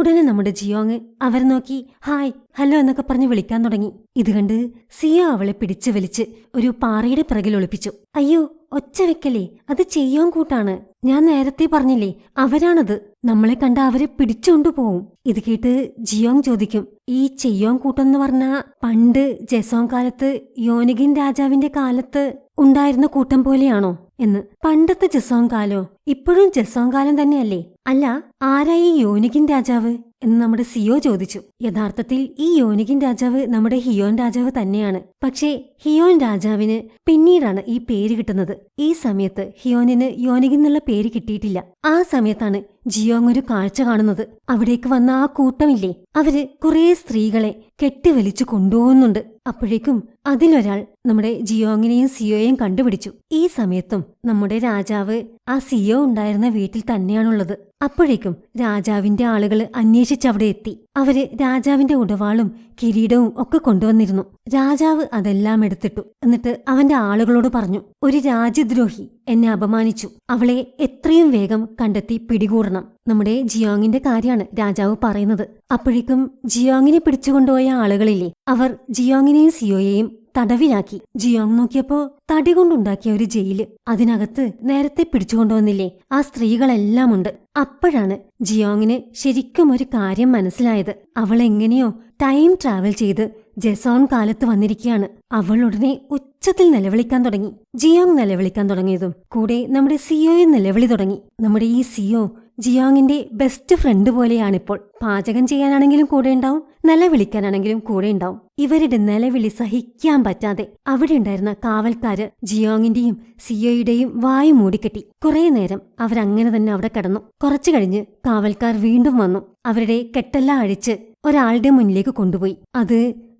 ഉടനെ നമ്മുടെ ജിയോങ് അവരെ നോക്കി ഹായ് ഹലോ എന്നൊക്കെ പറഞ്ഞ് വിളിക്കാൻ തുടങ്ങി. ഇത് കണ്ട് സിയോ അവളെ പിടിച്ചു വലിച്ച് ഒരു പാറയുടെ പിറകിൽ ഒളിപ്പിച്ചു. അയ്യോ ഒച്ച വെക്കലേ, അത് ചെയ്യോങ് കൂട്ടാണ്. ഞാൻ നേരത്തെ പറഞ്ഞില്ലേ, അവരാണത്. നമ്മളെ കണ്ട അവരെ പിടിച്ചുകൊണ്ടുപോവും. ഇത് കേട്ട് ജിയോങ് ചോദിക്കും, ഈ ചെയ്യോങ് കൂട്ടെന്ന് പറഞ്ഞാ പണ്ട് ജെസോങ് കാലത്ത് യോനിഗിൻ രാജാവിന്റെ കാലത്ത് ഉണ്ടായിരുന്ന കൂട്ടം പോലെയാണോ എന്ന്. പണ്ടത്തെ ജെസോങ് കാലോ? ഇപ്പോഴും ജെസോങ് കാലം തന്നെയല്ലേ? അല്ല, ആരായി യോനിഗിൻ രാജാവ് എന്ന് നമ്മുടെ സിയോ ചോദിച്ചു. യഥാർത്ഥത്തിൽ ഈ യോനിഗിൻ രാജാവ് നമ്മുടെ ഹിയോൻ രാജാവ് തന്നെയാണ്. പക്ഷേ ഹിയോൻ രാജാവിന് പിന്നീടാണ് ഈ പേര് കിട്ടുന്നത്. ഈ സമയത്ത് ഹിയോനിന് യോനിഗിൻ എന്നുള്ള പേര് കിട്ടിയിട്ടില്ല. ആ സമയത്താണ് ജിയോങ് ഒരു കാഴ്ച കാണുന്നത്. അവിടേക്ക് വന്ന ആ കൂട്ടമില്ലേ, അവര് കുറേ സ്ത്രീകളെ കെട്ടിവലിച്ചു കൊണ്ടുപോകുന്നുണ്ട്. അപ്പോഴേക്കും അതിലൊരാൾ നമ്മുടെ ജിയോങ്ങിനെയും സിയോയെയും കണ്ടുപിടിച്ചു. ഈ സമയത്തും നമ്മുടെ രാജാവ് ആ സിയോ ഉണ്ടായിരുന്ന വീട്ടിൽ തന്നെയാണുള്ളത്. അപ്പോഴേക്കും രാജാവിന്റെ ആളുകൾ അന്വേഷിച്ചവിടെ എത്തി. അവര് രാജാവിന്റെ ഉടവാളും കിരീടവും ഒക്കെ കൊണ്ടുവന്നിരുന്നു. രാജാവ് അതെല്ലാം എടുത്തിട്ടു. എന്നിട്ട് അവന്റെ ആളുകളോട് പറഞ്ഞു, ഒരു രാജ്യദ്രോഹി എന്നെ അപമാനിച്ചു. അവളെ എത്രയും വേഗം കണ്ടെത്തി പിടികൂടണം. നമ്മുടെ ജിയോങ്ങിന്റെ കാര്യമാണ് രാജാവ് പറയുന്നത്. അപ്പോഴേക്കും ജിയോങ്ങിനെ പിടിച്ചുകൊണ്ടുപോയ ആളുകളില്ലേ, അവർ ജിയോങ്ങിനെയും സിയോയെയും തടവിലാക്കി. ജിയോങ് നോക്കിയപ്പോ തടി കൊണ്ടുണ്ടാക്കിയ ഒരു ജയില്. അതിനകത്ത് നേരത്തെ പിടിച്ചുകൊണ്ടുവന്നില്ലേ ആ സ്ത്രീകളെല്ലാം ഉണ്ട്. അപ്പോഴാണ് ജിയോങ്ങിന് ശരിക്കും ഒരു കാര്യം മനസ്സിലായത്. അവൾ എങ്ങനെയോ ടൈം ട്രാവൽ ചെയ്ത് ജെസോൺ കാലത്ത് വന്നിരിക്കുകയാണ്. അവൾ ഉടനെ ഉച്ചത്തിൽ നിലവിളിക്കാൻ തുടങ്ങി. ജിയോങ് നിലവിളിക്കാൻ തുടങ്ങിയതും കൂടെ നമ്മുടെ സിയോയും നിലവിളി തുടങ്ങി. നമ്മുടെ ഈ സിയോ ജിയോങ്ങിന്റെ ബെസ്റ്റ് ഫ്രണ്ട് പോലെയാണിപ്പോൾ. പാചകം ചെയ്യാനാണെങ്കിലും കൂടെ ഉണ്ടാവും, നിലവിളിക്കാനാണെങ്കിലും കൂടെ ഉണ്ടാവും. ഇവരുടെ നിലവിളി സഹിക്കാൻ പറ്റാതെ അവിടെ ഉണ്ടായിരുന്ന കാവൽക്കാര് ജിയോങ്ങിന്റെയും സിയോയുടെയും വായു മൂടിക്കെട്ടി. കുറേ നേരം അവരങ്ങനെ തന്നെ അവിടെ കിടന്നു. കുറച്ചു കഴിഞ്ഞ് കാവൽക്കാർ വീണ്ടും വന്നു. അവരുടെ കെട്ടെല്ലാം അഴിച്ച് ഒരാളുടെ മുന്നിലേക്ക് കൊണ്ടുപോയി. അത്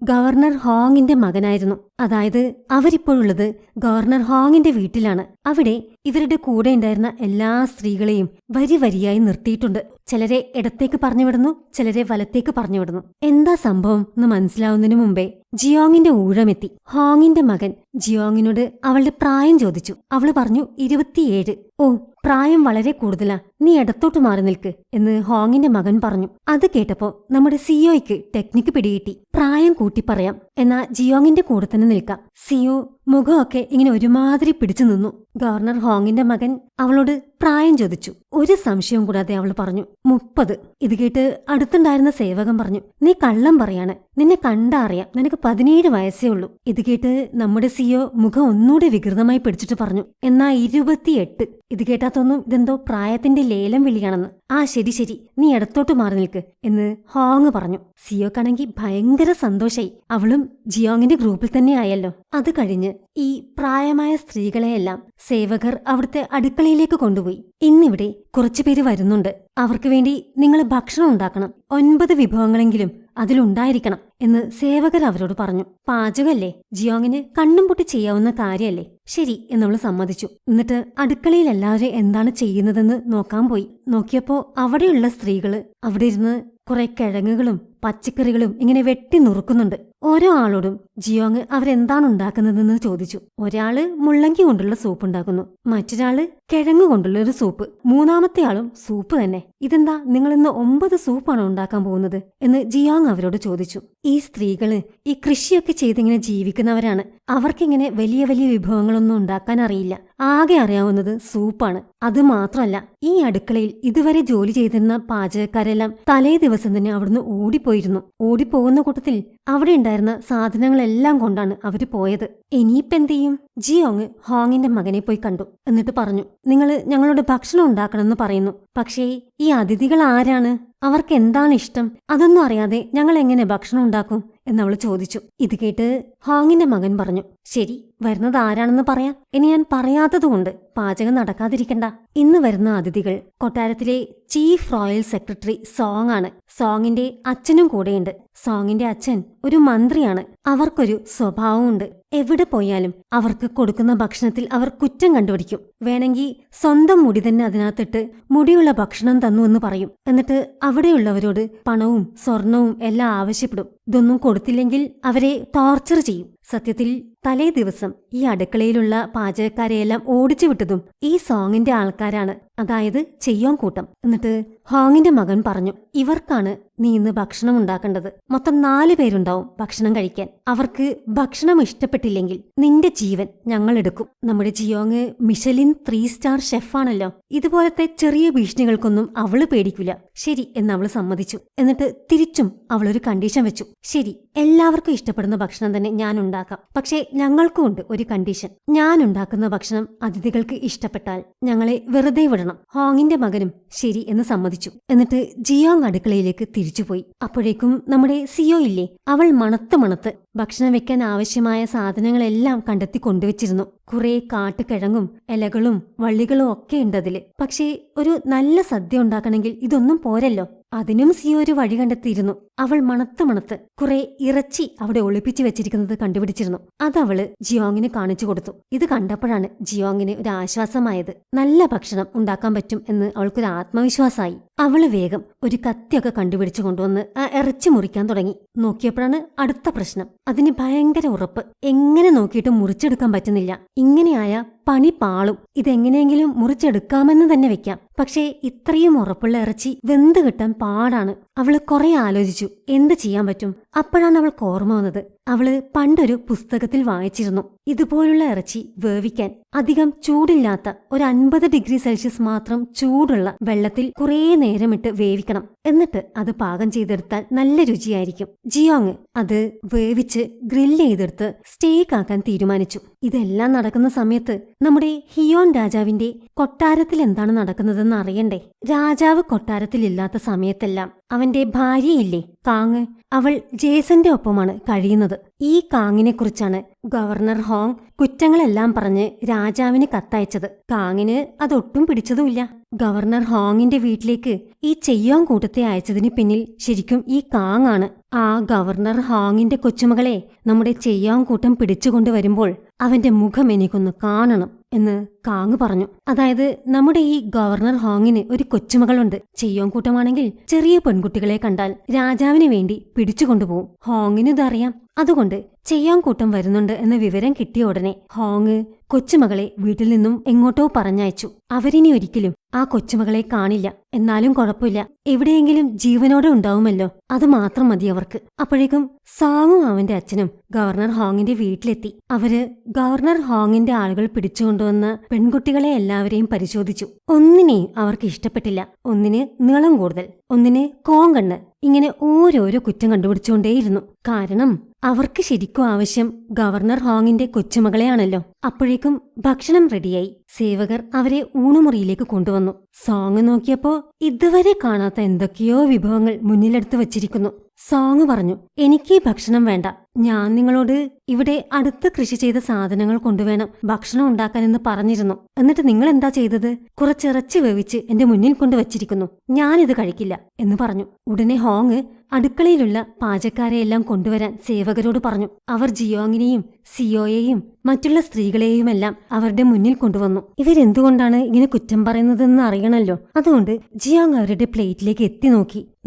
ഗവർണർ ഹോങ്ങിന്റെ മകനായിരുന്നു. അതായത് അവരിപ്പോഴുള്ളത് ഗവർണർ ഹോങ്ങിന്റെ വീട്ടിലാണ്. അവിടെ ഇവരുടെ കൂടെ ഉണ്ടായിരുന്ന എല്ലാ സ്ത്രീകളെയും വരി വരിയായി നിർത്തിയിട്ടുണ്ട്. ചിലരെ ഇടത്തേക്ക് പറഞ്ഞുവിടുന്നു, ചിലരെ വലത്തേക്ക് പറഞ്ഞുവിടുന്നു. എന്താ സംഭവം എന്ന് മനസ്സിലാവുന്നതിനു മുമ്പേ ജിയോങ്ങിന്റെ ഊഴമെത്തി. ഹോങ്ങിന്റെ മകൻ ജിയോങ്ങിനോട് അവളുടെ പ്രായം ചോദിച്ചു. അവള് പറഞ്ഞു 27. ഓ, പ്രായം വളരെ കൂടുതലാ, നീ ഇടത്തോട്ട് മാറി നിൽക്ക് എന്ന് ഹോങ്ങിന്റെ മകൻ പറഞ്ഞു. അത് കേട്ടപ്പോ നമ്മുടെ സിയോയ്ക്ക് ടെക്നിക്ക് പിടികിട്ടി. പ്രായം കൂട്ടി പറയാം, എന്നാ ജിയോങ്ങിന്റെ കൂടെ തന്നെ നിൽക്കാം. സിയോ മുഖമൊക്കെ ഇങ്ങനെ ഒരുമാതിരി പിടിച്ചു നിന്നു. ഗവർണർ ഹോങ്ങിന്റെ മകൻ അവളോട് പ്രായം ചോദിച്ചു. ഒരു സംശയവും കൂടാതെ അവൾ പറഞ്ഞു 30. ഇത് കേട്ട് അടുത്തുണ്ടായിരുന്ന സേവകൻ പറഞ്ഞു, നീ കള്ളം പറയാണ്, നിന്നെ കണ്ടാ അറിയാം, നിനക്ക് 17 വയസ്സേ ഉള്ളൂ. ഇത് കേട്ട് നമ്മുടെ സിയോ മുഖം ഒന്നുകൂടെ വികൃതമായി പിടിച്ചിട്ട് പറഞ്ഞു, എന്നാ 28. ഇത് കേട്ടാത്തൊന്നും ഇതെന്തോ പ്രായത്തിന്റെ ലേലം വിളിയാണെന്ന്. ആ ശരി ശരി, നീ ഇടത്തോട്ട് മാറി നിൽക്ക് എന്ന് ഹോങ് പറഞ്ഞു. സിയോക്കാണെങ്കിൽ ഭയങ്കര സന്തോഷായി. അവളും ജിയോങ്ങിന്റെ ഗ്രൂപ്പിൽ തന്നെ ആയല്ലോ. അത് കഴിഞ്ഞ് ഈ പ്രായമായ സ്ത്രീകളെയെല്ലാം സേവകർ അവിടുത്തെ അടുക്കളയിലേക്ക് കൊണ്ടുപോയി. ഇന്നിവിടെ കുറച്ചുപേര് വരുന്നുണ്ട്. അവർക്ക് വേണ്ടി നിങ്ങൾ ഭക്ഷണം ഉണ്ടാക്കണം. 9 വിഭവങ്ങളെങ്കിലും അതിലുണ്ടായിരിക്കണം എന്ന് സേവകർ അവരോട് പറഞ്ഞു. പാചകമല്ലേ, ജിയോങ്ങിന് കണ്ണും പൊട്ടി ചെയ്യാവുന്ന കാര്യമല്ലേ. ശരി എന്നവൾ സമ്മതിച്ചു. എന്നിട്ട് അടുക്കളയിൽ എല്ലാവരും എന്താണ് ചെയ്യുന്നതെന്ന് നോക്കാൻ പോയി. നോക്കിയപ്പോ അവിടെയുള്ള സ്ത്രീകള് അവിടെ ഇരുന്ന് കുറെ കിഴങ്ങുകളും പച്ചക്കറികളും ഇങ്ങനെ വെട്ടി നുറുക്കുന്നുണ്ട്. ഓരോ ആളോടും ജിയോങ് അവരെന്താണ് ഉണ്ടാക്കുന്നതെന്ന് ചോദിച്ചു. ഒരാള് മുള്ളങ്കി കൊണ്ടുള്ള സൂപ്പ് ഉണ്ടാക്കുന്നു, മറ്റൊരാള് കിഴങ്ങു കൊണ്ടുള്ള ഒരു സൂപ്പ്, മൂന്നാമത്തെ ആളും സൂപ്പ് തന്നെ. ഇതെന്താ, നിങ്ങൾ ഇന്ന് 9 സൂപ്പാണോ ഉണ്ടാക്കാൻ പോകുന്നത് എന്ന് ജിയോങ് അവരോട് ചോദിച്ചു. ഈ സ്ത്രീകള് ഈ കൃഷിയൊക്കെ ചെയ്തിങ്ങനെ ജീവിക്കുന്നവരാണ്. അവർക്കിങ്ങനെ വലിയ വലിയ വിഭവങ്ങളൊന്നും ഉണ്ടാക്കാൻ അറിയില്ല. ആകെ അറിയാവുന്നത് സൂപ്പാണ്. അതുമാത്രമല്ല, ഈ അടുക്കളയിൽ ഇതുവരെ ജോലി ചെയ്തിരുന്ന പാചകക്കാരെല്ലാം തലേ ദിവസം തന്നെ അവിടുന്ന് ഓടിപ്പോയിരുന്നു. ഓടിപ്പോകുന്ന കൂട്ടത്തിൽ അവിടെ ഉണ്ടായിരുന്ന സാധനങ്ങളെല്ലാം കൊണ്ടാണ് അവര് പോയത്. ഇനിയിപ്പെന്ത് ചെയ്യും? ജിയോങ് ഹോങ്ങിന്റെ മകനെ പോയി കണ്ടു. എന്നിട്ട് പറഞ്ഞു, നിങ്ങള് ഞങ്ങളോട് ഭക്ഷണം ഉണ്ടാക്കണമെന്ന് പറയുന്നു, പക്ഷേ ഈ അതിഥികൾ ആരാണ്? അവർക്ക് എന്താണ് ഇഷ്ടം? അതൊന്നും അറിയാതെ ഞങ്ങൾ എങ്ങനെ ഭക്ഷണം ഉണ്ടാക്കും എന്നവൾ ചോദിച്ചു. ഇത് കേട്ട് ഹോങ്ങിന്റെ മകൻ പറഞ്ഞു, ശരി, വരുന്നത് ആരാണെന്ന് പറയാം. ഇനി ഞാൻ പറയാത്തതുകൊണ്ട് പാചകം നടക്കാതിരിക്കണ്ട. ഇന്ന് വരുന്ന അതിഥികൾ കൊട്ടാരത്തിലെ ചീഫ് റോയൽ സെക്രട്ടറി സോങ് ആണ്. സോങ്ങിന്റെ അച്ഛനും കൂടെയുണ്ട്. സോങ്ങിന്റെ അച്ഛൻ ഒരു മന്ത്രിയാണ്. അവർക്കൊരു സ്വഭാവമുണ്ട്. എവിടെ പോയാലും അവർക്ക് കൊടുക്കുന്ന ഭക്ഷണത്തിൽ അവർ കുറ്റം കണ്ടുപിടിക്കും. വേണമെങ്കിൽ സ്വന്തം മുടി തന്നെ അതിനകത്തിട്ട് മുടിയുള്ള ഭക്ഷണം തന്നു എന്ന് പറയും. എന്നിട്ട് അവിടെയുള്ളവരോട് പണവും സ്വർണവും എല്ലാം ആവശ്യപ്പെടും. ഇതൊന്നും കൊടുത്തില്ലെങ്കിൽ അവരെ ടോർച്ചർ ചെയ്യും. സത്യത്തിൽ തലേ ദിവസം ഈ അടുക്കളയിലുള്ള പാചകക്കാരെയെല്ലാം ഓടിച്ചു വിട്ടതും ഈ സോങ്ങിന്റെ ആൾക്കാരാണ്, അതായത് ചെയ്യോൻ കൂട്ടം. എന്നിട്ട് ഹോങ്ങിന്റെ മകൻ പറഞ്ഞു, ഇവർക്കാണ് നീ ഇന്ന് ഭക്ഷണം ഉണ്ടാക്കേണ്ടത്. മൊത്തം 4 പേരുണ്ടാവും ഭക്ഷണം കഴിക്കാൻ. അവർക്ക് ഭക്ഷണം ഇഷ്ടപ്പെട്ടില്ലെങ്കിൽ നിന്റെ ജീവൻ ഞങ്ങൾ എടുക്കും. നമ്മുടെ ജിയോങ് മിഷലിൻ 3 സ്റ്റാർ ഷെഫാണല്ലോ. ഇതുപോലത്തെ ചെറിയ ഭീഷണികൾക്കൊന്നും അവള് പേടിക്കില്ല. ശരി എന്നവള് സമ്മതിച്ചു. എന്നിട്ട് തിരിച്ചും അവളൊരു കണ്ടീഷൻ വെച്ചു. ശരി, എല്ലാവർക്കും ഇഷ്ടപ്പെടുന്ന ഭക്ഷണം തന്നെ ഞാൻ ഉണ്ടാക്കാം. പക്ഷേ ഞങ്ങൾക്കും ഉണ്ട് ഒരു കണ്ടീഷൻ. ഞാൻ ഉണ്ടാക്കുന്ന ഭക്ഷണം അതിഥികൾക്ക് ഇഷ്ടപ്പെട്ടാൽ ഞങ്ങളെ വെറുതെ വിടണം. ഹോങ്ങിന്റെ മകനും ശരി എന്ന് സമ്മതിച്ചു. എന്നിട്ട് ജിയോങ് അടുക്കളയിലേക്ക് തിരിച്ചുപോയി. അപ്പോഴേക്കും നമ്മുടെ സിയോ ഇല്ലേ, അവൾ മണത്ത് ഭക്ഷണം വെക്കാൻ ആവശ്യമായ സാധനങ്ങളെല്ലാം കണ്ടെത്തി കൊണ്ടുവച്ചിരുന്നു. കുറെ കാട്ടുകിഴങ്ങും ഇലകളും വള്ളികളും ഒക്കെ ഉണ്ടതില്. പക്ഷേ ഒരു നല്ല സദ്യ ഉണ്ടാക്കണമെങ്കിൽ ഇതൊന്നും പോരല്ലോ. അതിനും സിയോ ഒരു വഴി കണ്ടെത്തിയിരുന്നു. അവൾ മണത്ത് കുറെ ഇറച്ചി അവിടെ ഒളിപ്പിച്ചു വെച്ചിരിക്കുന്നത് കണ്ടുപിടിച്ചിരുന്നു. അതവള് ജിയോങ്ങിന് കാണിച്ചു കൊടുത്തു. ഇത് കണ്ടപ്പോഴാണ് ജിയോങ്ങിന് ഒരു ആശ്വാസമായത്. നല്ല ഭക്ഷണം ഉണ്ടാക്കാൻ പറ്റും എന്ന് അവൾക്കൊരു ആത്മവിശ്വാസമായി. അവള് വേഗം ഒരു കത്തിയൊക്കെ കണ്ടുപിടിച്ചു കൊണ്ടുവന്ന് ആ ഇറച്ചി മുറിക്കാൻ തുടങ്ങി. നോക്കിയപ്പോഴാണ് അടുത്ത പ്രശ്നം. അതിന് ഭയങ്കര ഉറപ്പ്. എങ്ങനെ നോക്കിയിട്ടും മുറിച്ചെടുക്കാൻ പറ്റുന്നില്ല. ഇങ്ങനെയായ പണി പാളും. ഇതെങ്ങനെയെങ്കിലും മുറിച്ചെടുക്കാമെന്ന് തന്നെ വെക്കാം. പക്ഷേ ഇത്രയും ഉറപ്പുള്ള ഇറച്ചി വെന്ത് കിട്ടാൻ പാടാണ്. അവള് കുറെ ആലോചിച്ചു എന്ത് ചെയ്യാൻ പറ്റും. അപ്പോഴാണ് അവൾക്ക് ഓർമ്മ വന്നത്. അവള് പണ്ടൊരു പുസ്തകത്തിൽ വായിച്ചിരുന്നു, ഇതുപോലുള്ള ഇറച്ചി വേവിക്കാൻ അധികം ചൂടില്ലാത്ത ഒരു 50 ഡിഗ്രി സെൽഷ്യസ് മാത്രം ചൂടുള്ള വെള്ളത്തിൽ കുറേ നേരമിട്ട് വേവിക്കണം. എന്നിട്ട് അത് പാകം ചെയ്തെടുത്താൽ നല്ല രുചിയായിരിക്കും. ജിയോങ് അത് വേവിച്ച് ഗ്രില്ല് ചെയ്തെടുത്ത് സ്റ്റേക്ക് ആക്കാൻ തീരുമാനിച്ചു. ഇതെല്ലാം നടക്കുന്ന സമയത്ത് നമ്മുടെ ഹിയോൻ രാജാവിന്റെ കൊട്ടാരത്തിൽ എന്താണ് നടക്കുന്നതെന്ന് അറിയണ്ടേ. രാജാവ് കൊട്ടാരത്തിലില്ലാത്ത സമയത്തെല്ലാം അവന്റെ ഭാര്യയില്ലേ കാങ്, അവൾ ജേസന്റെ ഒപ്പമാണ് കഴിയുന്നത്. ഈ കാങ്ങിനെക്കുറിച്ചാണ് ഗവർണർ ഹോങ് കുറ്റങ്ങളെല്ലാം പറഞ്ഞ് രാജാവിന് കത്തയച്ചത്. കാങ്ങിന് അതൊട്ടും പിടിച്ചതുമില്ല. ഗവർണർ ഹോങ്ങിന്റെ വീട്ടിലേക്ക് ഈ ചെയ്യോൻ കൂട്ടത്തെ അയച്ചതിന് പിന്നിൽ ശരിക്കും ഈ കാങ്ങാണ്. ആ ഗവർണർ ഹോങ്ങിന്റെ കൊച്ചുമകളെ നമ്മുടെ ചെയ്യോൻ കൂട്ടം പിടിച്ചുകൊണ്ട് വരുമ്പോൾ അവന്റെ മുഖം എനിക്കൊന്ന് കാണണം എന്ന് കാങ് പറഞ്ഞു. അതായത് നമ്മുടെ ഈ ഗവർണർ ഹോങ്ങിന് ഒരു കൊച്ചുമകളുണ്ട്. ചെയ്യോൻ കൂട്ടമാണെങ്കിൽ ചെറിയ പെൺകുട്ടികളെ കണ്ടാൽ രാജാവിന് വേണ്ടി പിടിച്ചുകൊണ്ടുപോകും. ഹോങ്ങിന് ഇതറിയാം. അതുകൊണ്ട് ചെയ്യാൻ കൂട്ടം വരുന്നുണ്ട് എന്ന വിവരം കിട്ടിയ ഉടനെ ഹോങ് കൊച്ചുമകളെ വീട്ടിൽ നിന്നും എങ്ങോട്ടോ പറഞ്ഞയച്ചു. അവരിനി ഒരിക്കലും ആ കൊച്ചുമകളെ കാണില്ല. എന്നാലും കുഴപ്പമില്ല, എവിടെയെങ്കിലും ജീവനോടെ ഉണ്ടാവുമല്ലോ, അത് മാത്രം മതി അവർക്ക്. അപ്പോഴേക്കും സോങ്ങും അവന്റെ അച്ഛനും ഗവർണർ ഹോങ്ങിന്റെ വീട്ടിലെത്തി. അവര് ഗവർണർ ഹോങ്ങിന്റെ ആളുകൾ പിടിച്ചുകൊണ്ടുവന്ന പെൺകുട്ടികളെ എല്ലാവരെയും പരിശോധിച്ചു. ഒന്നിനെയും അവർക്ക് ഇഷ്ടപ്പെട്ടില്ല. ഒന്നിന് നീളം കൂടുതൽ, ഒന്നിന് കോങ്കണ്ണ്, ഇങ്ങനെ ഓരോരോ കുറ്റം കണ്ടുപിടിച്ചുകൊണ്ടേയിരുന്നു. കാരണം അവർക്ക് ശരിക്കും ആവശ്യം ഗവർണർ ഹോങ്ങിന്റെ കൊച്ചുമകളെയാണല്ലോ. അപ്പോഴേക്കും ഭക്ഷണം റെഡിയായി. സേവകർ അവരെ ഊണുമുറിയിലേക്ക് കൊണ്ടുവന്നു. സോങ് നോക്കിയപ്പോ ഇതുവരെ കാണാത്ത എന്തൊക്കെയോ വിഭവങ്ങൾ മുന്നിലെടുത്ത് വച്ചിരിക്കുന്നു. സോങ് പറഞ്ഞു, എനിക്ക് ഈ ഭക്ഷണം വേണ്ട. ഞാൻ നിങ്ങളോട് ഇവിടെ അടുത്ത് കൃഷി ചെയ്ത സാധനങ്ങൾ കൊണ്ടുവേണം ഭക്ഷണം ഉണ്ടാക്കാനെന്ന് പറഞ്ഞിരുന്നു. എന്നിട്ട് നിങ്ങൾ എന്താ ചെയ്തത്? കുറച്ചിറച്ചി വേവിച്ച് എന്റെ മുന്നിൽ കൊണ്ടുവച്ചിരിക്കുന്നു. ഞാനിത് കഴിക്കില്ല എന്ന് പറഞ്ഞു. ഉടനെ ഹോങ് അടുക്കളയിലുള്ള പാചകക്കാരെയെല്ലാം കൊണ്ടുവരാൻ സേവകരോട് പറഞ്ഞു. അവർ ജിയോങ്ങിനെയും സിയോയെയും മറ്റുള്ള സ്ത്രീകളെയുമെല്ലാം അവരുടെ മുന്നിൽ കൊണ്ടുവന്നു. ഇവരെന്തുകൊണ്ടാണ് ഇങ്ങനെ കുറ്റം പറയുന്നതെന്ന് അറിയണല്ലോ. അതുകൊണ്ട് ജിയോങ് അവരുടെ പ്ലേറ്റിലേക്ക് എത്തി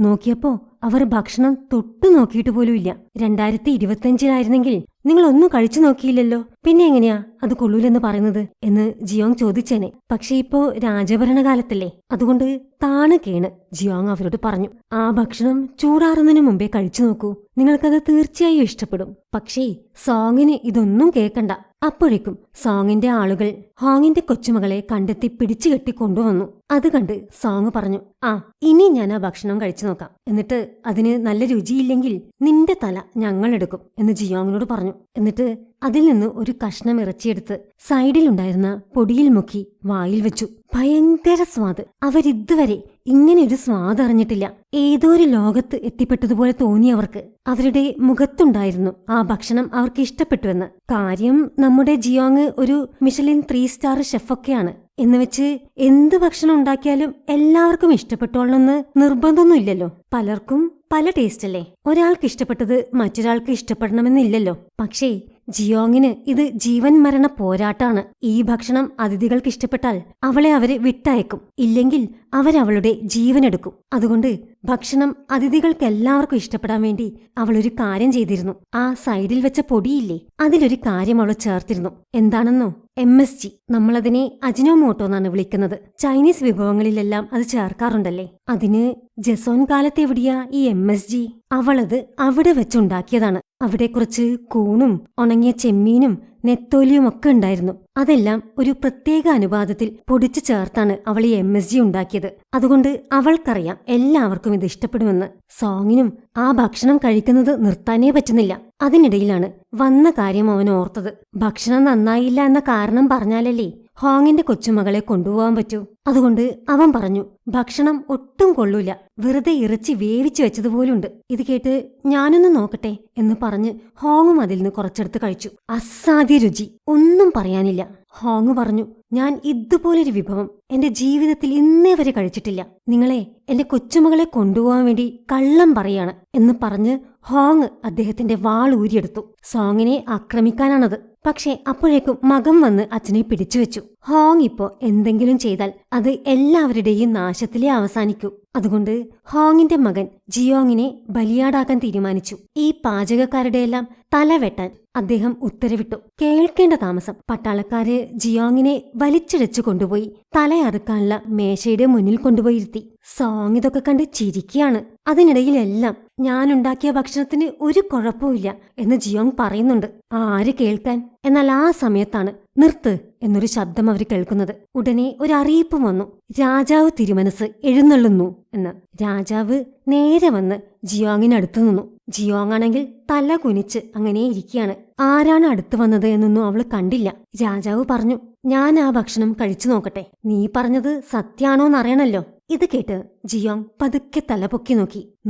നോക്കിയപ്പോ അവർ ഭക്ഷണം തൊട്ടു നോക്കിയിട്ട് പോലുമില്ല. 2025 നിങ്ങൾ ഒന്നും കഴിച്ചു നോക്കിയില്ലല്ലോ, പിന്നെ എങ്ങനെയാ അത് കൊള്ളൂലെന്ന് പറയുന്നത് എന്ന് ജിയോങ് ചോദിച്ചേനെ. പക്ഷെ ഇപ്പോ രാജഭരണകാലത്തല്ലേ, അതുകൊണ്ട് താണ് കേണ് ജിയോങ് അവരോട് പറഞ്ഞു. ആ ഭക്ഷണം ചൂടാറുന്നതിന് മുമ്പേ കഴിച്ചു നോക്കൂ, നിങ്ങൾക്കത് തീർച്ചയായും ഇഷ്ടപ്പെടും. പക്ഷേ സോങ്ങിന് ഇതൊന്നും കേൾക്കണ്ട. അപ്പോഴേക്കും സോങ്ങിന്റെ ആളുകൾ ഹോങ്ങിന്റെ കൊച്ചുമകളെ കണ്ടെത്തി പിടിച്ചു കെട്ടി കൊണ്ടുവന്നു. അത് കണ്ട് സോങ് പറഞ്ഞു, ആ ഇനി ഞാൻ ആ ഭക്ഷണം കഴിച്ചു നോക്കാം. എന്നിട്ട് അതിന് നല്ല രുചിയില്ലെങ്കിൽ നിന്റെ തല ഞങ്ങളെടുക്കും എന്ന് ജിയോങ്ങിനോട് പറഞ്ഞു. എന്നിട്ട് അതിൽ നിന്ന് ഒരു കഷ്ണം ഇറച്ചിയെടുത്ത് സൈഡിലുണ്ടായിരുന്ന പൊടിയിൽ മുക്കി വായിൽ വെച്ചു. ഭയങ്കര സ്വാദ്. അവരിതുവരെ ഇങ്ങനെയൊരു സ്വാദ് അറിഞ്ഞിട്ടില്ല. ഏതോ ഒരു ലോകത്ത് എത്തിപ്പെട്ടതുപോലെ തോന്നിയവർക്ക്. അവരുടെ മുഖത്തുണ്ടായിരുന്നു ആ ഭക്ഷണം അവർക്ക് ഇഷ്ടപ്പെട്ടുവെന്ന്. കാര്യം നമ്മുടെ ജിയോങ് ഒരു മിഷലിൻ 3 സ്റ്റാർ ഷെഫൊക്കെയാണ്. എന്നുവെച്ച് എന്ത് ഭക്ഷണം ഉണ്ടാക്കിയാലും എല്ലാവർക്കും ഇഷ്ടപ്പെട്ടോളണമെന്ന് നിർബന്ധമൊന്നുമില്ലല്ലോ. പലർക്കും പല ടേസ്റ്റ് അല്ലേ. ഒരാൾക്ക് ഇഷ്ടപ്പെട്ടത് മറ്റൊരാൾക്ക് ഇഷ്ടപ്പെടണമെന്നില്ലല്ലോ. പക്ഷേ ജിയോങ്ങിന് ഇത് ജീവൻ മരണ പോരാട്ടാണ്. ഈ ഭക്ഷണം അതിഥികൾക്ക് ഇഷ്ടപ്പെട്ടാൽ അവളെ അവര് വിട്ടയക്കും, ഇല്ലെങ്കിൽ അവരവളുടെ ജീവനെടുക്കും. അതുകൊണ്ട് ഭക്ഷണം അതിഥികൾക്കെല്ലാവർക്കും ഇഷ്ടപ്പെടാൻ വേണ്ടി അവളൊരു കാര്യം ചെയ്തിരുന്നു. ആ സൈഡിൽ വെച്ച പൊടിയില്ലേ, അതിലൊരു കാര്യം അവൾ ചേർത്തിരുന്നു. എന്താണെന്നോ? MSG. നമ്മളതിനെ അജിനോമോട്ടോ എന്നാണ് വിളിക്കുന്നത്. ചൈനീസ് വിഭവങ്ങളിലെല്ലാം അത് ചേർക്കാറുണ്ടല്ലേ. അതിന് ജസോൻ കാലത്തെവിടെയാ ഈ MSG? അവളത് അവിടെ വെച്ചുണ്ടാക്കിയതാണ്. അവിടെ കുറച്ച് കൂണും ഉണങ്ങിയ ചെമ്മീനും നെത്തോലിയുമൊക്കെ ഉണ്ടായിരുന്നു. അതെല്ലാം ഒരു പ്രത്യേക അനുപാതത്തിൽ പൊടിച്ചു ചേർത്താണ് അവൾ ഈ MSG ഉണ്ടാക്കിയത്. അതുകൊണ്ട് അവൾക്കറിയാം എല്ലാവർക്കും ഇത് ഇഷ്ടപ്പെടുമെന്ന്. സോങ്ങിനും ആ ഭക്ഷണം കഴിക്കുന്നത് നിർത്താനേ പറ്റുന്നില്ല. അതിനിടയിലാണ് വന്ന കാര്യം അവൻ ഓർത്തത്. ഭക്ഷണം നന്നായില്ല എന്ന കാരണം പറഞ്ഞാലല്ലേ ഹോങ്ങിന്റെ കൊച്ചുമകളെ കൊണ്ടുപോകാൻ പറ്റൂ. അതുകൊണ്ട് അവൻ പറഞ്ഞു, ഭക്ഷണം ഒട്ടും കൊള്ളൂല, വെറുതെ ഇറച്ചി വേവിച്ചു വെച്ചതുപോലുണ്ട്. ഇത് കേട്ട് ഞാനൊന്ന് നോക്കട്ടെ എന്ന് പറഞ്ഞ് ഹോങ്ങും അതിൽ നിന്ന് കുറച്ചെടുത്ത് കഴിച്ചു. അസാധ്യ രുചി, ഒന്നും പറയാനില്ല. ഹോങ് പറഞ്ഞു, ഞാൻ ഇതുപോലൊരു വിഭവം എന്റെ ജീവിതത്തിൽ ഇന്നേ വരെ കഴിച്ചിട്ടില്ല. നിങ്ങളെ എന്റെ കൊച്ചുമകളെ കൊണ്ടുപോകാൻ വേണ്ടി കള്ളം പറയാണ് എന്ന് പറഞ്ഞ് ഹോങ് അദ്ദേഹത്തിന്റെ വാൾ ഊരിയെടുത്തു. സോങ്ങിനെ ആക്രമിക്കാനാണത്. പക്ഷേ അപ്പോഴേക്കും മകൻ വന്ന് അച്ഛനെ പിടിച്ചുവെച്ചു. ഹോങ് ഇപ്പോ എന്തെങ്കിലും ചെയ്താൽ അത് എല്ലാവരുടെയും നാശത്തിലേ അവസാനിക്കൂ. അതുകൊണ്ട് ഹോങ്ങിന്റെ മകൻ ജിയോങ്ങിനെ ബലിയാടാക്കാൻ തീരുമാനിച്ചു. ഈ പാചകക്കാരുടെയെല്ലാം തല വെട്ടാൻ അദ്ദേഹം ഉത്തരവിട്ടു. കേൾക്കേണ്ട താമസം. പട്ടാളക്കാര് ജിയോങ്ങിനെ വലിച്ചിഴച്ചു കൊണ്ടുപോയി തലയറുക്കാനുള്ള മേശയുടെ മുന്നിൽ കൊണ്ടുപോയിരുത്തി. സോങ് ഇതൊക്കെ കണ്ട് ചിരിക്കുകയാണ്. അതിനിടയിലെല്ലാം ഞാനുണ്ടാക്കിയ ഭക്ഷണത്തിന് ഒരു കുഴപ്പമില്ല എന്ന് ജിയോങ് പറയുന്നുണ്ട്. ആര് കേൾക്കാൻ? എന്നാൽ ആ സമയത്താണ് നിർത്ത് എന്നൊരു ശബ്ദം അവർ കേൾക്കുന്നത്. ഉടനെ ഒരു അറിയിപ്പ് വന്നു, രാജാവ് തിരുമനസ് എഴുന്നള്ളുന്നു എന്ന്. രാജാവ് നേരെ വന്ന് ജിയോങ്ങിനടുത്തു നിന്നു. ജിയോങ് ആണെങ്കിൽ തല കുനിച്ച് അങ്ങനെ ഇരിക്കുകയാണ്. ആരാണ് അടുത്ത് വന്നത് എന്നൊന്നും അവള് കണ്ടില്ല. രാജാവ് പറഞ്ഞു, ഞാൻ ആ ഭക്ഷണം കഴിച്ചു നോക്കട്ടെ, നീ പറഞ്ഞത് സത്യാണോന്നറിയണല്ലോ. ഇത് കേട്ട് ജിയോങ് പതുക്കെ തലപൊക്കി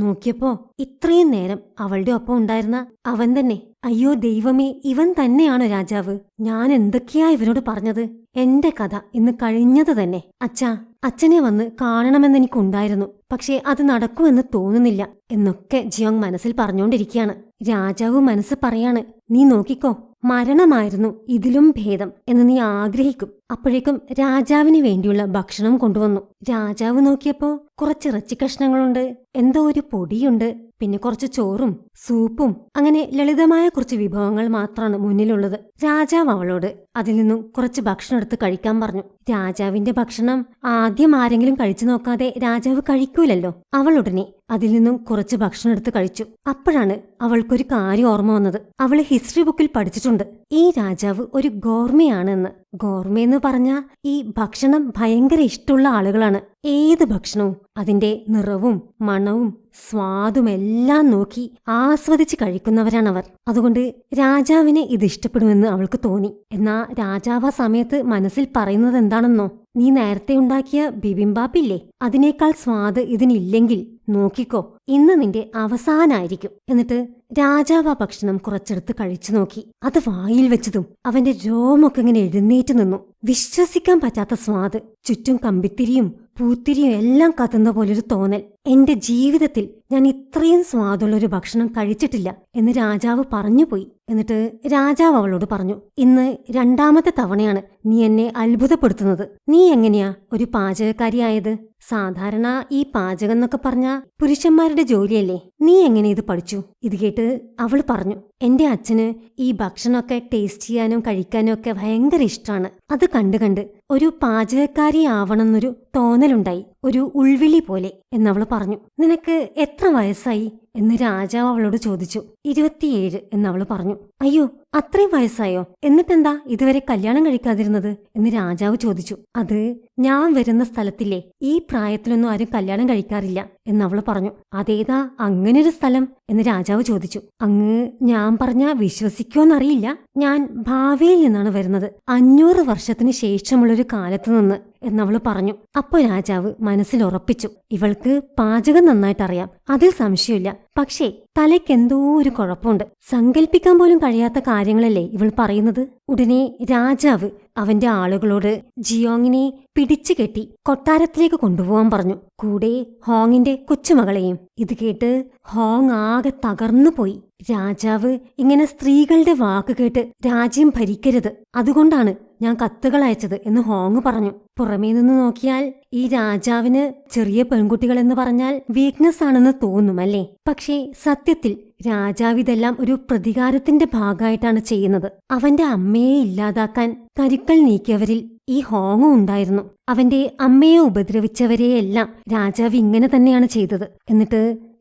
നോക്കിയപ്പോ ഇത്രയും നേരം അവളുടെ ഒപ്പം ഉണ്ടായിരുന്ന അവൻ തന്നെ. അയ്യോ ദൈവമേ, ഇവൻ തന്നെയാണോ രാജാവ്? ഞാൻ എന്തൊക്കെയാ ഇവനോട് പറഞ്ഞത്? എന്റെ കഥ ഇന്ന് കഴിഞ്ഞത് തന്നെ. അച്ഛനെ വന്ന് കാണണമെന്നെനിക്കുണ്ടായിരുന്നു, പക്ഷേ അത് നടക്കുമെന്ന് തോന്നുന്നില്ല എന്നൊക്കെ ജിയോങ് മനസ്സിൽ പറഞ്ഞുകൊണ്ടിരിക്കുകയാണ്. രാജാവ് മനസ്സ് പറയാണ്, നീ നോക്കിക്കോ, മരണമായിരുന്നു ഇതിലും ഭേദം എന്ന് നീ ആഗ്രഹിക്കും. അപ്പോഴേക്കും രാജാവിന് വേണ്ടിയുള്ള ഭക്ഷണം കൊണ്ടുവന്നു. രാജാവ് നോക്കിയപ്പോ കുറച്ച് ഇറച്ചി കഷ്ണങ്ങളുണ്ട്, എന്തോ ഒരു പൊടിയുണ്ട്, പിന്നെ കുറച്ച് ചോറും സൂപ്പും, അങ്ങനെ ലളിതമായ കുറച്ച് വിഭവങ്ങൾ മാത്രമാണ് മുന്നിലുള്ളത്. രാജാവ് അവളോട് അതിൽ നിന്നും കുറച്ച് ഭക്ഷണം എടുത്ത് കഴിക്കാൻ പറഞ്ഞു. രാജാവിന്റെ ഭക്ഷണം ആദ്യം ആരെങ്കിലും കഴിച്ചു നോക്കാതെ രാജാവ് കഴിക്കൂലല്ലോ. അവൾ ഉടനെ അതിൽ നിന്നും കുറച്ച് ഭക്ഷണം എടുത്ത് കഴിച്ചു. അപ്പോഴാണ് അവൾക്കൊരു കാര്യം ഓർമ്മ വന്നത്. അവള് ഹിസ്റ്ററി ബുക്കിൽ പഠിച്ചിട്ടുണ്ട്, ഈ രാജാവ് ഒരു ഗോർമയാണ് എന്ന്. ഗോർമയെന്ന് പറഞ്ഞാൽ ഈ ഭക്ഷണം ഭയങ്കര ഇഷ്ടമുള്ള ആളുകളാണ്. ഏത് ഭക്ഷണവും അതിന്റെ നിറവും മണവും സ്വാദുമെല്ലാം നോക്കി ആസ്വദിച്ച് കഴിക്കുന്നവരാണവർ. അതുകൊണ്ട് രാജാവിന് ഇത് ഇഷ്ടപ്പെടുമെന്ന് അവൾക്ക് തോന്നി. എന്നാ രാജാവ് ആ സമയത്ത് മനസ്സിൽ പറയുന്നത് എന്താണെന്നോ? നീ നേരത്തെ ഉണ്ടാക്കിയ ബിബിംബാപ്പില്ലേ, അതിനേക്കാൾ സ്വാദ് ഇതിനില്ലെങ്കിൽ നോക്കിക്കോ, ഇന്ന് നിന്റെ അവസാനായിരിക്കും. എന്നിട്ട് രാജാവ് ആ ഭക്ഷണം കുറച്ചെടുത്ത് കഴിച്ചു നോക്കി. അത് വായിൽ വെച്ചതും അവന്റെ രോമൊക്കെ ഇങ്ങനെ എഴുന്നേറ്റ് നിന്നു. വിശ്വസിക്കാൻ പറ്റാത്ത സ്വാദ്. ചുറ്റും കമ്പിത്തിരിയും പൂത്തിരിയും എല്ലാം കത്തുന്ന പോലൊരു തോന്നൽ. എന്റെ ജീവിതത്തിൽ ഞാൻ ഇത്രയും സ്വാദുള്ളൊരു ഭക്ഷണം കഴിച്ചിട്ടില്ല എന്ന് രാജാവ് പറഞ്ഞുപോയി. എന്നിട്ട് രാജാവ് അവളോട് പറഞ്ഞു, ഇന്ന് രണ്ടാമത്തെ തവണയാണ് നീ എന്നെ അത്ഭുതപ്പെടുത്തുന്നത്. നീ എങ്ങനെയാ ഒരു പാചകക്കാരിയായത്? സാധാരണ ഈ പാചകം എന്നൊക്കെ പറഞ്ഞാ പുരുഷന്മാരുടെ ജോലിയല്ലേ, നീ എങ്ങനെ ഇത് പഠിച്ചു? ഇത് കേട്ട് അവൾ പറഞ്ഞു, എന്റെ അച്ഛന് ഈ ഭക്ഷണമൊക്കെ ടേസ്റ്റ് ചെയ്യാനും കഴിക്കാനും ഒക്കെ ഭയങ്കര ഇഷ്ടമാണ്. അത് കണ്ട് ഒരു പാചകക്കാരി ആവണമെന്നൊരു തോന്നലുണ്ടായി, ഒരു ഉൾവിളി പോലെ എന്നവള് പറഞ്ഞു. നിനക്ക് എത്ര വയസ്സായി എന്ന് രാജാവ് അവളോട് ചോദിച്ചു. 27 എന്നവള് പറഞ്ഞു. അയ്യോ, അത്രയും വയസ്സായോ? എന്നിട്ടെന്താ ഇതുവരെ കല്യാണം കഴിക്കാതിരുന്നത് എന്ന് രാജാവ് ചോദിച്ചു. അത് ഞാൻ വരുന്ന സ്ഥലത്തില്ലേ, ഈ പ്രായത്തിലൊന്നും ആരും കല്യാണം കഴിക്കാറില്ല എന്നവള് പറഞ്ഞു. അതേതാ അങ്ങനൊരു സ്ഥലം എന്ന് രാജാവ് ചോദിച്ചു. അങ്ങ് ഞാൻ പറഞ്ഞാ വിശ്വസിക്കുമെന്നറിയില്ല, ഞാൻ ഭാവിയിൽ നിന്നാണ് വരുന്നത്, 500 വർഷത്തിന് ശേഷമുള്ളൊരു കാലത്ത് നിന്ന് എന്നവള് പറഞ്ഞു. അപ്പോൾ രാജാവ് മനസ്സിൽ ഉറപ്പിച്ചു, ഇവൾക്ക് പാചകം നന്നായിട്ടറിയാം, അതിൽ സംശയമില്ല. പക്ഷേ തലയ്ക്കെന്തോ ഒരു കുഴപ്പമുണ്ട്. സങ്കല്പിക്കാൻ പോലും കഴിയാത്ത കാര്യങ്ങളല്ലേ ഇവൾ പറയുന്നത്. ഉടനെ രാജാവ് അവന്റെ ആളുകളോട് ജിയോങ്ങിനെ പിടിച്ചു കെട്ടി കൊട്ടാരത്തിലേക്ക് കൊണ്ടുപോകാൻ പറഞ്ഞു, കൂടെ ഹോങ്ങിന്റെ കൊച്ചുമകളെയും. ഇത് കേട്ട് ഹോങ് ആകെ തകർന്നുപോയി. രാജാവ് ഇങ്ങനെ സ്ത്രീകളുടെ വാക്ക് കേട്ട് രാജ്യം ഭരിക്കരുത്, അതുകൊണ്ടാണ് ഞാൻ കത്തുകൾ അയച്ചത് എന്ന് ഹോങ് പറഞ്ഞു. പുറമേ നിന്ന് നോക്കിയാൽ ഈ രാജാവിന് ചെറിയ പെൺകുട്ടികൾ എന്ന് പറഞ്ഞാൽ വീക്ക്നെസ് ആണെന്ന് തോന്നുമല്ലേ? പക്ഷേ സത്യത്തിൽ രാജാവ് ഇതെല്ലാം ഒരു പ്രതികാരത്തിന്റെ ഭാഗമായിട്ടാണ് ചെയ്യുന്നത്. അവന്റെ അമ്മയെ ഇല്ലാതാക്കാൻ കരുക്കൾ നീക്കിയവരിൽ ഈ ഹോങ്ങും ഉണ്ടായിരുന്നു. അവന്റെ അമ്മയെ ഉപദ്രവിച്ചവരെയെല്ലാം രാജാവ് ഇങ്ങനെ തന്നെയാണ് ചെയ്തത്. എന്നിട്ട്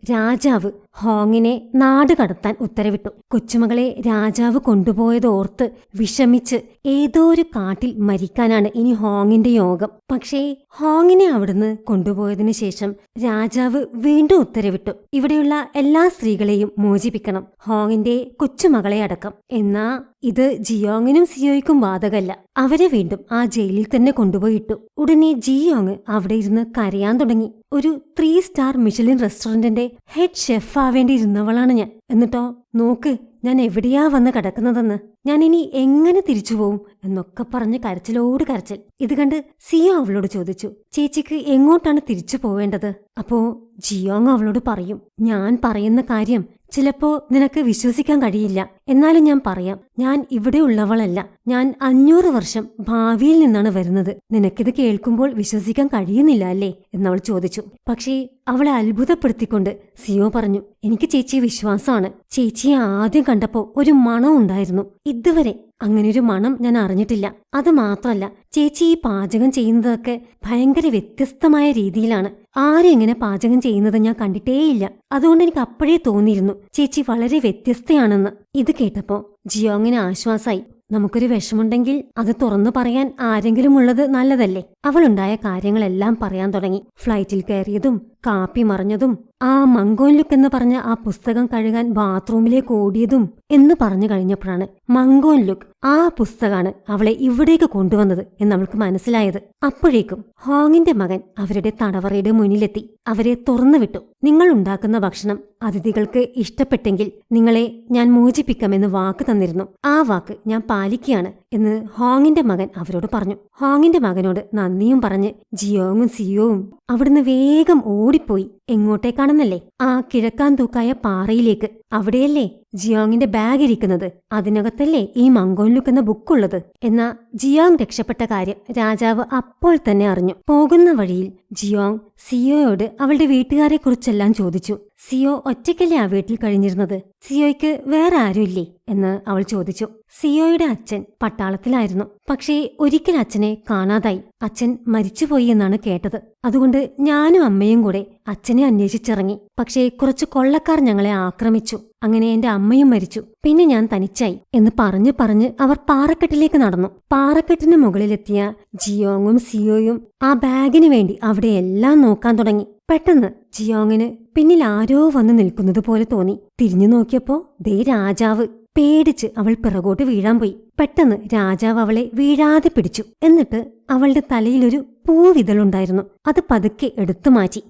രാജാവ് ഹോങ്ങിനെ നാട് കടത്താൻ ഉത്തരവിട്ടു. കൊച്ചുമകളെ രാജാവ് കൊണ്ടുപോയതോർത്ത് വിഷമിച്ച് ഏതോ ഒരു കാട്ടിൽ മരിക്കാനാണ് ഇനി ഹോങ്ങിന്റെ യോഗം. പക്ഷേ ഹോങ്ങിനെ അവിടുന്ന് കൊണ്ടുപോയതിനു ശേഷം രാജാവ് വീണ്ടും ഉത്തരവിട്ടു, ഇവിടെയുള്ള എല്ലാ സ്ത്രീകളെയും മോചിപ്പിക്കണം, ഹോങ്ങിന്റെ കൊച്ചുമകളെ അടക്കം. എന്നാ ഇത് ജിയോങ്ങിനും സിയോയ്ക്കും ബാധകല്ല. അവരെ വീണ്ടും ആ ജയിലിൽ തന്നെ കൊണ്ടുപോയിട്ടു. ഉടനെ ജിയോങ് അവിടെ ഇരുന്ന് കരയാൻ തുടങ്ങി. ഒരു 3 സ്റ്റാർ മിഷലിൻ റെസ്റ്റോറന്റിന്റെ ഹെഡ് ഷെഫ് ആവേണ്ടിയിരുന്നവളാണ് ഞാൻ. എന്നിട്ടോ നോക്ക് ഞാൻ എവിടെയാ വന്ന് കിടക്കുന്നതെന്ന്, ഞാൻ ഇനി എങ്ങനെ തിരിച്ചു പോവും എന്നൊക്കെ പറഞ്ഞ് കരച്ചിലോട് കരച്ചിൽ. ഇത് കണ്ട് സിയോ അവളോട് ചോദിച്ചു, ചേച്ചിക്ക് എങ്ങോട്ടാണ് തിരിച്ചു പോവേണ്ടത്? അപ്പോ ജിയോങ് അവളോട് പറയും, ഞാൻ പറയുന്ന കാര്യം ചിലപ്പോ നിനക്ക് വിശ്വസിക്കാൻ കഴിയില്ല, എന്നാലും ഞാൻ പറയാം, ഞാൻ ഇവിടെ ഉള്ളവളല്ല, ഞാൻ 500 വർഷം ഭാവിയിൽ നിന്നാണ് വരുന്നത്. നിനക്കിത് കേൾക്കുമ്പോൾ വിശ്വസിക്കാൻ കഴിയുന്നില്ല അല്ലേ എന്നവൾ ചോദിച്ചു. പക്ഷേ അവളെ അത്ഭുതപ്പെടുത്തിക്കൊണ്ട് സിയോ പറഞ്ഞു, എനിക്ക് ചേച്ചിയെ വിശ്വാസമാണ്. ചേച്ചിയെ ആദ്യം കണ്ടപ്പോ ഒരു മണം ഉണ്ടായിരുന്നു. ഇതുവരെ അങ്ങനെയൊരു മണം ഞാൻ അറിഞ്ഞിട്ടില്ല. അത് മാത്രല്ല, ചേച്ചി ഈ പാചകം ചെയ്യുന്നതൊക്കെ ഭയങ്കര വ്യത്യസ്തമായ രീതിയിലാണ്. ആരും ഇങ്ങനെ പാചകം ചെയ്യുന്നത് ഞാൻ കണ്ടിട്ടേയില്ല. അതുകൊണ്ട് എനിക്ക് അപ്പോഴേ തോന്നിയിരുന്നു ചേച്ചി വളരെ വ്യത്യസ്തയാണെന്ന്. ഇത് കേട്ടപ്പോ ജിയോങ്ങിന് ആശ്വാസായി. നമുക്കൊരു വിഷമുണ്ടെങ്കിൽ അത് തുറന്നു പറയാൻ ആരെങ്കിലും ഉള്ളത് നല്ലതല്ലേ. അവളുണ്ടായ കാര്യങ്ങളെല്ലാം പറയാൻ തുടങ്ങി. ഫ്ലൈറ്റിൽ കയറിയതും കാപ്പി മറിഞ്ഞതും ആ മങ്കോൻ ലുക്ക് എന്ന് പറഞ്ഞ ആ പുസ്തകം കഴുകാൻ ബാത്റൂമിലേക്ക് ഓടിയതും എന്ന് പറഞ്ഞു കഴിഞ്ഞപ്പോഴാണ് മങ്കോൻ ലുക്ക് ആ പുസ്തകമാണ് അവളെ ഇവിടേക്ക് കൊണ്ടുവന്നത് എന്നവൾക്ക് മനസ്സിലായത്. അപ്പോഴേക്കും ഹോങ്ങിന്റെ മകൻ അവരുടെ തടവറയുടെ മുന്നിലെത്തി. അവരെ തുറന്നുവിട്ടു. നിങ്ങൾ ഉണ്ടാക്കുന്ന ഭക്ഷണം അതിഥികൾക്ക് ഇഷ്ടപ്പെട്ടെങ്കിൽ നിങ്ങളെ ഞാൻ മോചിപ്പിക്കാമെന്ന് വാക്ക് തന്നിരുന്നു. ആ വാക്ക് ഞാൻ പാലിക്കുകയാണ് എന്ന് ഹോങ്ങിന്റെ മകൻ അവരോട് പറഞ്ഞു. ഹോങ്ങിന്റെ മകനോട് നന്ദിയും പറഞ്ഞ് ജിയോങ്ങും സിയോവും അവിടുന്ന് വേഗം ഓടിപ്പോയി. എങ്ങോട്ടേക്കാണെന്നല്ലേ? ആ കിഴക്കാൻ തൂക്കായ പാറയിലേക്ക്. അവിടെയല്ലേ ജിയോങ്ങിന്റെ ബാഗ് ഇരിക്കുന്നത്? അതിനകത്തല്ലേ ഈ മങ്കോൻ ലുക്ക് എന്ന ബുക്കുള്ളത്? എന്നാ ജിയോങ് രക്ഷപ്പെട്ട കാര്യം രാജാവ് അപ്പോൾ തന്നെ അറിഞ്ഞു. പോകുന്ന വഴിയിൽ ജിയോങ് സിയോയോട് അവളുടെ വീട്ടുകാരെ കുറിച്ചെല്ലാം ചോദിച്ചു. സിയോ ഒറ്റയ്ക്കല്ലേ ആ വീട്ടിൽ കഴിഞ്ഞിരുന്നത്? സിയോയ്ക്ക് വേറെ ആരുമില്ലേ എന്ന് അവൾ ചോദിച്ചു. സിയോയുടെ അച്ഛൻ പട്ടാളത്തിലായിരുന്നു. പക്ഷേ ഒരിക്കൽ അച്ഛനെ കാണാതായി. അച്ഛൻ മരിച്ചുപോയി എന്നാണ് കേട്ടത്. അതുകൊണ്ട് ഞാനും അമ്മയും കൂടെ അച്ഛനെ അന്വേഷിച്ചിറങ്ങി. പക്ഷേ കുറച്ച് കൊള്ളക്കാർ ഞങ്ങളെ ആക്രമിച്ചു. അങ്ങനെ എന്റെ അമ്മയും മരിച്ചു. പിന്നെ ഞാൻ തനിച്ചായി എന്ന് പറഞ്ഞ് അവർ പാറക്കെട്ടിലേക്ക് നടന്നു. പാറക്കെട്ടിന് മുകളിലെത്തിയ ജിയോങ്ങും സിയോയും ആ ബാഗിന് വേണ്ടി അവിടെ എല്ലാം നോക്കാൻ തുടങ്ങി. പെട്ടെന്ന് ജിയോങ്ങിന് പിന്നിൽ ആരോ വന്ന് നിൽക്കുന്നത് പോലെ തോന്നി. തിരിഞ്ഞു നോക്കിയപ്പോ ദേ രാജാവ്. പേടിച്ച് അവൾ പിറകോട്ട് വീഴാൻ പോയി. പെട്ടെന്ന് രാജാവ് അവളെ വീഴാതെ പിടിച്ചു. എന്നിട്ട് അവളുടെ തലയിലൊരു പൂവിതളുണ്ടായിരുന്നു. അത് പതുക്കെ എടുത്തു മാറ്റി.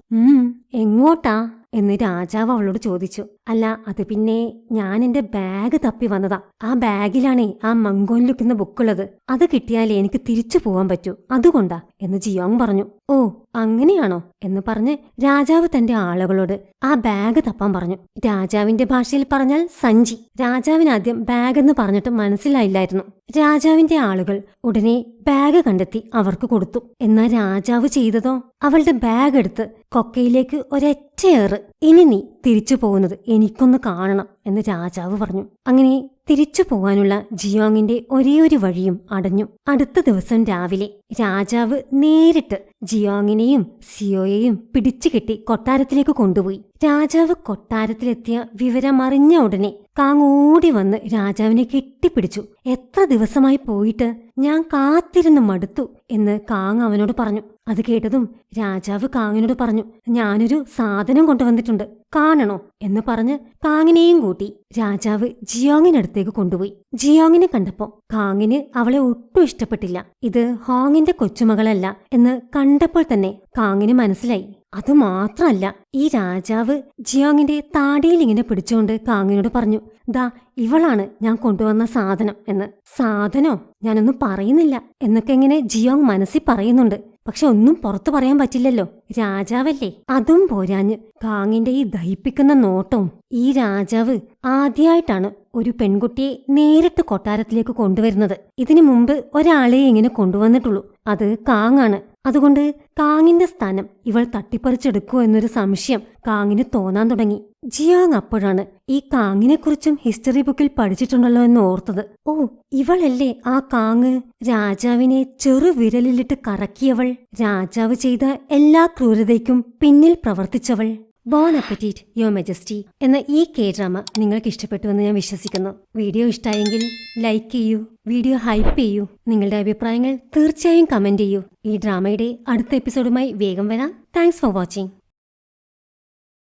എങ്ങോട്ടാ എന്ന് രാജാവ് അവളോട് ചോദിച്ചു. അല്ല, അത് പിന്നെ ഞാൻ എന്റെ ബാഗ് തപ്പി വന്നതാ. ആ ബാഗിലാണേ ആ മങ്കോൻ ലുക്ക് എന്ന ബുക്കുള്ളത്. അത് കിട്ടിയാലേ എനിക്ക് തിരിച്ചു പോവാൻ പറ്റൂ, അതുകൊണ്ടാ എന്ന് ജിയോങ് പറഞ്ഞു. ഓ അങ്ങനെയാണോ എന്ന് പറഞ്ഞ് രാജാവ് തന്റെ ആളുകളോട് ആ ബാഗ് തപ്പാൻ പറഞ്ഞു. രാജാവിന്റെ ഭാഷയിൽ പറഞ്ഞാൽ സഞ്ചി. രാജാവിനാദ്യം ബാഗ് എന്ന് പറഞ്ഞിട്ട് മനസ്സിലായില്ലായിരുന്നു. രാജാവിന്റെ ആളുകൾ ഉടനെ ബാഗ് കണ്ടെത്തി അവർക്ക് കൊടുത്തു. എന്നാൽ രാജാവ് ചെയ്തതോ അവളുടെ ബാഗ് എടുത്ത് കൊക്കയിലേക്ക് ഒരൊറ്റയേറ്. ഇനി നീ തിരിച്ചു പോകുന്നത് എനിക്കൊന്ന് കാണണം എന്ന് രാജാവ് പറഞ്ഞു. അങ്ങനെ തിരിച്ചു പോകാനുള്ള ജിയോങ്ങിന്റെ ഒരേയൊരു വഴിയും അടഞ്ഞു. അടുത്ത ദിവസം രാവിലെ രാജാവ് നേരിട്ട് ജിയോങ്ങിനെയും സിയോയെയും പിടിച്ചുകെട്ടി കൊട്ടാരത്തിലേക്ക് കൊണ്ടുപോയി. രാജാവ് കൊട്ടാരത്തിലെത്തിയ വിവരമറിഞ്ഞ ഉടനെ കാങ് ഓടി വന്ന് രാജാവിനെ കെട്ടിപ്പിടിച്ചു. എത്ര ദിവസമായി പോയിട്ട് ഞാൻ കാത്തിരുന്ന് മടുത്തു എന്ന് കാങ് അവനോട് പറഞ്ഞു. അത് കേട്ടതും രാജാവ് കാങ്ങിനോട് പറഞ്ഞു, ഞാനൊരു സാധനം കൊണ്ടുവന്നിട്ടുണ്ട്, കാണണോ എന്ന് പറഞ്ഞ് കാങ്ങിനെയും കൂട്ടി രാജാവ് ജിയോങ്ങിനടുത്തേക്ക് കൊണ്ടുപോയി. ജിയോങ്ങിനെ കണ്ടപ്പോ കാങ്ങിന് അവളെ ഒട്ടും ഇഷ്ടപ്പെട്ടില്ല. ഇത് ഹോങ്ങിന്റെ കൊച്ചുമകളല്ല എന്ന് കണ്ടപ്പോൾ തന്നെ കാങ്ങിന് മനസ്സിലായി. അതുമാത്രമല്ല, ഈ രാജാവ് ജിയോങ്ങിന്റെ താടിയിൽ ഇങ്ങനെ പിടിച്ചുകൊണ്ട് കാങ്ങിനോട് പറഞ്ഞു, ദാ ഇവളാണ് ഞാൻ കൊണ്ടുവന്ന സാധനം എന്ന്. സാധനോ? ഞാനൊന്നും പറയുന്നില്ല എന്നൊക്കെ ഇങ്ങനെ ജിയോങ് മനസ്സിൽ പറയുന്നുണ്ട്. പക്ഷെ ഒന്നും പുറത്തു പറയാൻ പറ്റില്ലല്ലോ, രാജാവല്ലേ. അതും പോരാഞ്ഞ് കാങ്ങിന്റെ ഈ ദഹിപ്പിക്കുന്ന നോട്ടവും. ഈ രാജാവ് ആദ്യമായിട്ടാണ് ഒരു പെൺകുട്ടിയെ നേരിട്ട് കൊട്ടാരത്തിലേക്ക് കൊണ്ടുവരുന്നത്. ഇതിനു മുമ്പ് ഒരാളെ ഇങ്ങനെ കൊണ്ടുവന്നിട്ടുള്ളൂ, അത് കാങ്ങാണ്. അതുകൊണ്ട് കാങ്ങിന്റെ സ്ഥാനം ഇവൾ തട്ടിപ്പറിച്ചെടുക്കുമോ എന്നൊരു സംശയം കാങ്ങിന് തോന്നാൻ തുടങ്ങി. ജിയോങ് അപ്പോഴാണ് ഈ കാങ്ങിനെക്കുറിച്ചും ഹിസ്റ്ററി ബുക്കിൽ പഠിച്ചിട്ടുണ്ടല്ലോ എന്ന് ഓർത്തത്. ഓ, ഇവളല്ലേ ആ കാങ്, രാജാവിനെ ചെറുവിരലിലിട്ട് കറക്കിയവൾ, രാജാവ് ചെയ്ത എല്ലാ ക്രൂരതയ്ക്കും പിന്നിൽ പ്രവർത്തിച്ചവൾ. ബോൺ അപ്പറ്റീറ്റ് യുവർ മെജസ്റ്റി എന്ന ഈ K-ഡ്രാമ നിങ്ങൾക്ക് ഇഷ്ടപ്പെട്ടുവെന്ന് ഞാൻ വിശ്വസിക്കുന്നു. വീഡിയോ ഇഷ്ടമായെങ്കിൽ ലൈക്ക് ചെയ്യൂ, വീഡിയോ ഹൈപ്പ് ചെയ്യൂ, നിങ്ങളുടെ അഭിപ്രായങ്ങൾ തീർച്ചയായും കമന്റ് ചെയ്യൂ. ഈ ഡ്രാമയുടെ അടുത്ത എപ്പിസോഡുമായി വേഗം വരാം. Thanks for watching.